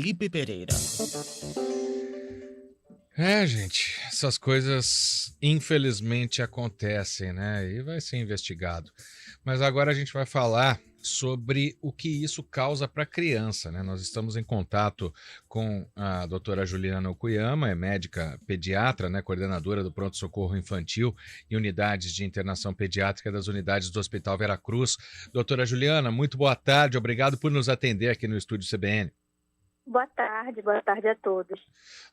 Felipe Pereira. Gente, essas coisas infelizmente acontecem, né? E vai ser investigado. Mas agora a gente vai falar sobre o que isso causa para a criança, né? Nós estamos em contato com a doutora Juliana Okuyama, é médica pediatra, né? Coordenadora do Pronto-Socorro Infantil e unidades de internação pediátrica das unidades do Hospital Veracruz. Doutora Juliana, muito boa tarde, obrigado por nos atender aqui no estúdio CBN. Boa tarde a todos.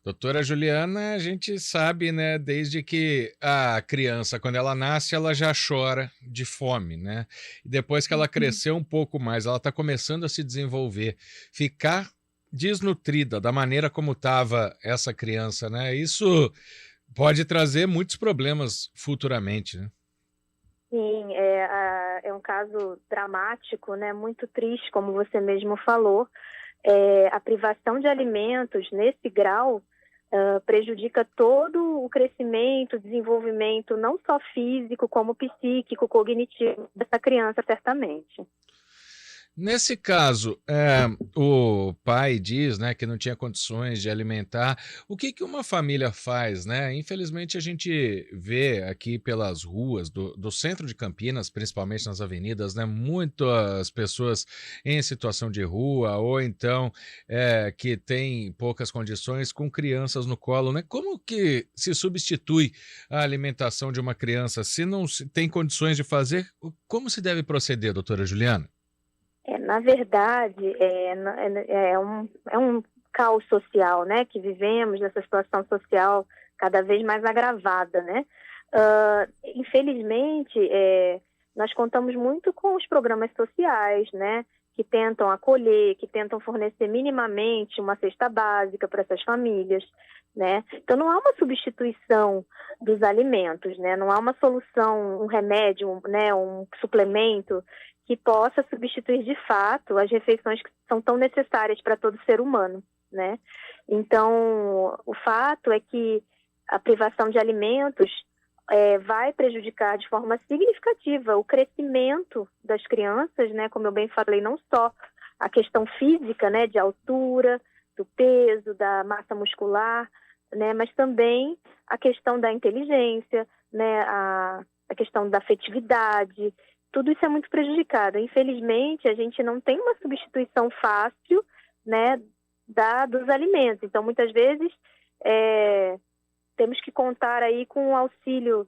Doutora Juliana, a gente sabe, né, desde que a criança, quando ela nasce, ela já chora de fome, né? E depois que ela cresceu um pouco mais, ela está começando a se desenvolver, ficar desnutrida da maneira como estava essa criança, né? Isso pode trazer muitos problemas futuramente, né? Sim, é um caso dramático, né? Muito triste, como você mesmo falou. A privação de alimentos nesse grau prejudica todo o crescimento, desenvolvimento, não só físico, como psíquico, cognitivo dessa criança, certamente. Nesse caso, o pai diz, né, que não tinha condições de alimentar. O que uma família faz, né? Infelizmente a gente vê aqui pelas ruas do centro de Campinas, principalmente nas avenidas, né, muitas pessoas em situação de rua ou então que tem poucas condições com crianças no colo, né? Como que se substitui a alimentação de uma criança se não se tem condições de fazer? Como se deve proceder, doutora Juliana? Na verdade, é um caos social, né, que vivemos, nessa situação social cada vez mais agravada, né? Infelizmente, nós contamos muito com os programas sociais, né, que tentam acolher, que tentam fornecer minimamente uma cesta básica para essas famílias, né? Então, não há uma substituição dos alimentos, né? Não há uma solução, um remédio, né, um suplemento que possa substituir de fato as refeições que são tão necessárias para todo ser humano, né? Então, o fato é que a privação de alimentos vai prejudicar de forma significativa o crescimento das crianças, né? Como eu bem falei, não só a questão física, né, de altura, do peso, da massa muscular, né, mas também a questão da inteligência, né, a questão da afetividade. Tudo isso é muito prejudicado. Infelizmente, a gente não tem uma substituição fácil, né, dos alimentos. Então, muitas vezes, temos que contar aí com o auxílio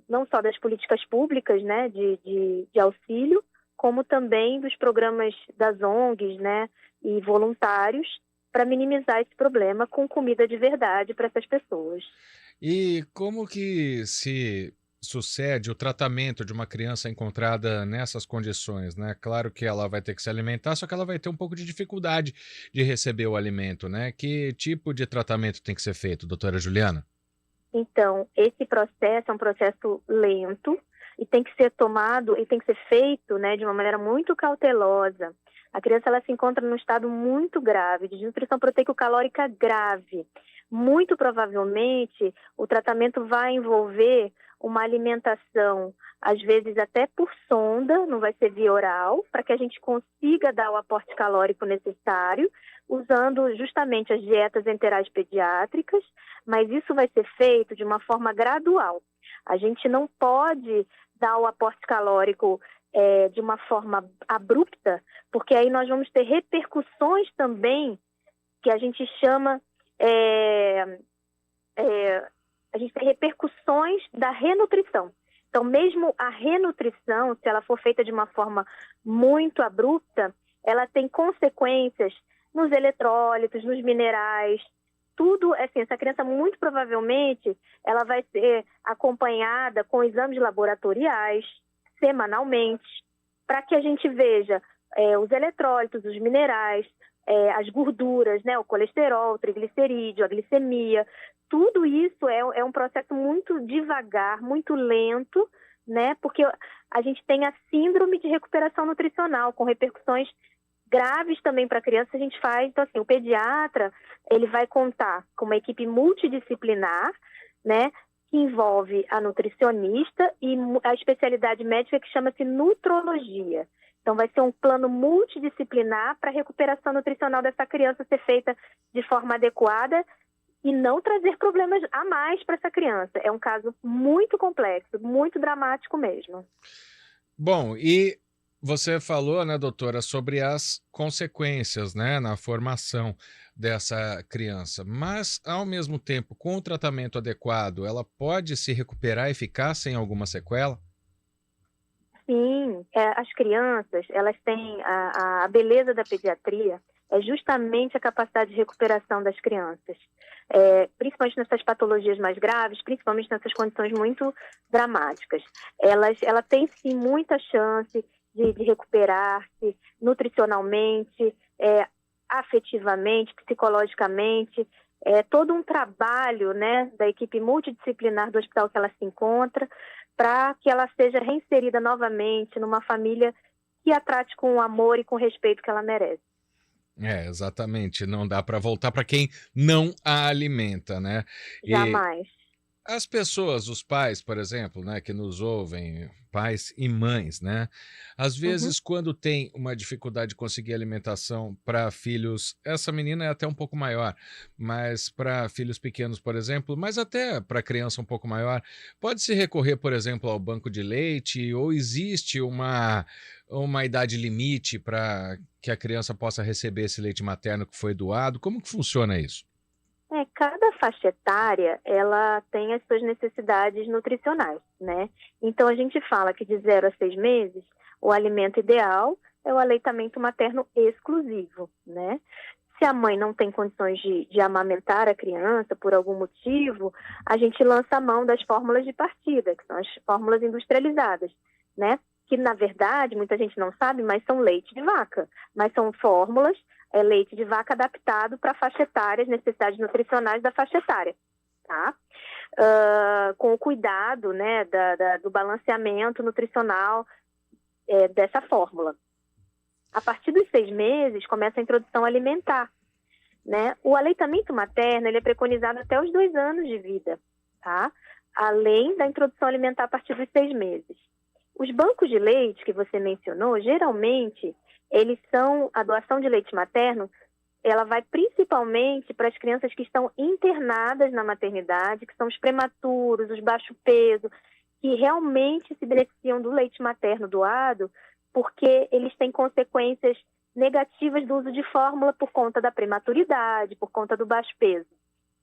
não só das políticas públicas, né, de auxílio, como também dos programas das ONGs, né, e voluntários, para minimizar esse problema com comida de verdade para essas pessoas. E como que se sucede o tratamento de uma criança encontrada nessas condições, né? Claro que ela vai ter que se alimentar, só que ela vai ter um pouco de dificuldade de receber o alimento, né? Que tipo de tratamento tem que ser feito, doutora Juliana? Então, esse processo é um processo lento e tem que ser tomado e tem que ser feito, né, de uma maneira muito cautelosa. A criança ela se encontra num estado muito grave, de desnutrição proteico-calórica grave. Muito provavelmente, o tratamento vai envolver uma alimentação, às vezes até por sonda, não vai ser via oral, para que a gente consiga dar o aporte calórico necessário, usando justamente as dietas enterais pediátricas, mas isso vai ser feito de uma forma gradual. A gente não pode dar o aporte calórico de uma forma abrupta, porque aí nós vamos ter repercussões também que a gente chama a gente tem repercussões da renutrição. Então, mesmo a renutrição, se ela for feita de uma forma muito abrupta, ela tem consequências nos eletrólitos, nos minerais, tudo, assim, essa criança muito provavelmente, ela vai ser acompanhada com exames laboratoriais, semanalmente, para que a gente veja os eletrólitos, os minerais, as gorduras, né, o colesterol, o triglicerídeo, a glicemia. Tudo isso é um processo muito devagar, muito lento, né, porque a gente tem a síndrome de recuperação nutricional, com repercussões graves também para a criança. A gente faz, então assim, o pediatra, ele vai contar com uma equipe multidisciplinar, né, que envolve a nutricionista e a especialidade médica que chama-se nutrologia, Então, vai ser um plano multidisciplinar para a recuperação nutricional dessa criança ser feita de forma adequada e não trazer problemas a mais para essa criança. É um caso muito complexo, muito dramático mesmo. Bom, e você falou, né, doutora, sobre as consequências, né, na formação dessa criança, mas, ao mesmo tempo, com o tratamento adequado, ela pode se recuperar e ficar sem alguma sequela? Sim, as crianças, elas têm a beleza da pediatria é justamente a capacidade de recuperação das crianças, principalmente nessas patologias mais graves, principalmente nessas condições muito dramáticas. Ela tem sim muita chance de recuperar-se nutricionalmente, afetivamente, psicologicamente. É todo um trabalho, né, da equipe multidisciplinar do hospital que ela se encontra, para que ela seja reinserida novamente numa família que a trate com o amor e com o respeito que ela merece. Exatamente. Não dá para voltar para quem não a alimenta, né? E Jamais. as pessoas, os pais, por exemplo, né, que nos ouvem, pais e mães, né? Às Uhum. vezes, quando tem uma dificuldade de conseguir alimentação para filhos, essa menina é até um pouco maior, mas para filhos pequenos, por exemplo, mas até para criança um pouco maior, pode-se recorrer, por exemplo, ao banco de leite, ou existe uma idade limite para que a criança possa receber esse leite materno que foi doado? Como que funciona isso? Cada faixa etária, ela tem as suas necessidades nutricionais, né? Então, a gente fala que de 0 a 6 meses, o alimento ideal é o aleitamento materno exclusivo, né? Se a mãe não tem condições de amamentar a criança por algum motivo, a gente lança a mão das fórmulas de partida, que são as fórmulas industrializadas, né? Que, na verdade, muita gente não sabe, mas são leite de vaca, mas são fórmulas leite de vaca adaptado para a faixa etária, as necessidades nutricionais da faixa etária, tá? Com o cuidado, né, do balanceamento nutricional dessa fórmula. A partir dos 6 meses, começa a introdução alimentar, né? O aleitamento materno, ele é preconizado até os 2 anos de vida, tá? Além da introdução alimentar a partir dos 6 meses. Os bancos de leite que você mencionou, geralmente, a doação de leite materno, ela vai principalmente para as crianças que estão internadas na maternidade, que são os prematuros, os baixo peso, que realmente se beneficiam do leite materno doado, porque eles têm consequências negativas do uso de fórmula por conta da prematuridade, por conta do baixo peso,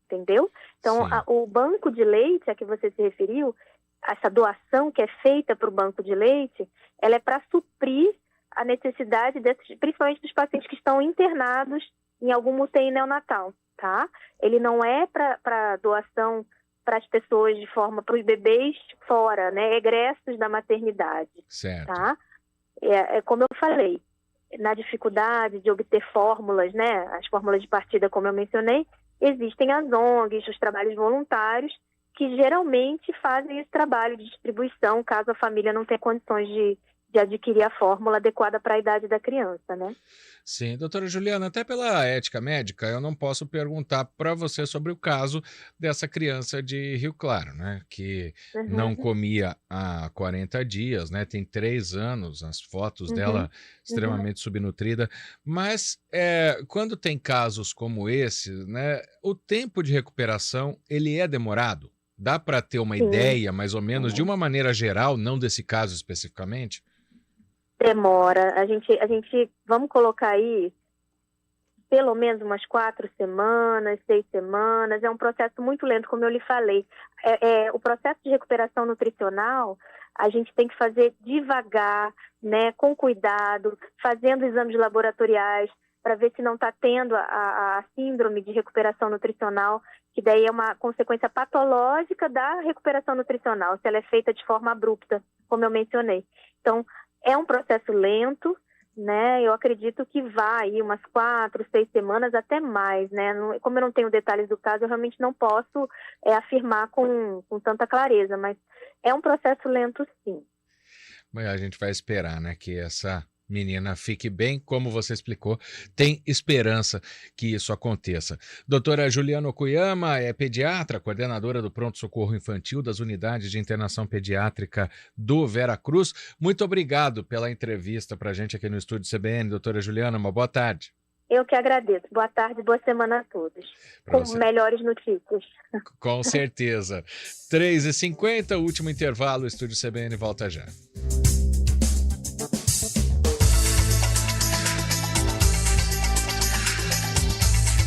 entendeu? Então, Sim. o banco de leite a que você se referiu, essa doação que é feita para o banco de leite, ela é para suprir a necessidade principalmente dos pacientes que estão internados em algum UTI neonatal, tá? Ele não é para doação para as pessoas para os bebês fora, né? Egressos da maternidade, Certo. tá? Como eu falei, na dificuldade de obter fórmulas, né? As fórmulas de partida, como eu mencionei, existem as ONGs, os trabalhos voluntários, que geralmente fazem esse trabalho de distribuição, caso a família não tenha condições de adquirir a fórmula adequada para a idade da criança, né? Sim, doutora Juliana, até pela ética médica, eu não posso perguntar para você sobre o caso dessa criança de Rio Claro, né? Que não Uhum, comia há 40 dias, né? Tem 3 anos, as fotos uhum, dela uhum. extremamente subnutrida. Mas quando tem casos como esse, né? O tempo de recuperação, ele é demorado? Dá para ter uma Sim, ideia, mais ou menos, de uma maneira geral, não desse caso especificamente? demora. Vamos colocar aí pelo menos umas 4 semanas, 6 semanas. É um processo muito lento, como eu lhe falei. O processo de recuperação nutricional, a gente tem que fazer devagar, né, com cuidado, fazendo exames laboratoriais para ver se não está tendo a síndrome de recuperação nutricional, que daí é uma consequência patológica da recuperação nutricional, se ela é feita de forma abrupta, como eu mencionei. Então, é um processo lento, né? Eu acredito que vai aí umas 4, 6 semanas, até mais, né? Como eu não tenho detalhes do caso, eu realmente não posso afirmar com tanta clareza, mas é um processo lento, sim. Mas a gente vai esperar, né, que essa Menina, fique bem, como você explicou, tem esperança que isso aconteça. Doutora Juliana Okuyama é pediatra, coordenadora do Pronto-Socorro Infantil das Unidades de Internação Pediátrica do Veracruz. Muito obrigado pela entrevista para a gente aqui no Estúdio CBN. Doutora Juliana, uma boa tarde. Eu que agradeço. Boa tarde, boa semana a todos. Com melhores notícias. Com certeza. 3h50, último intervalo, o Estúdio CBN volta já.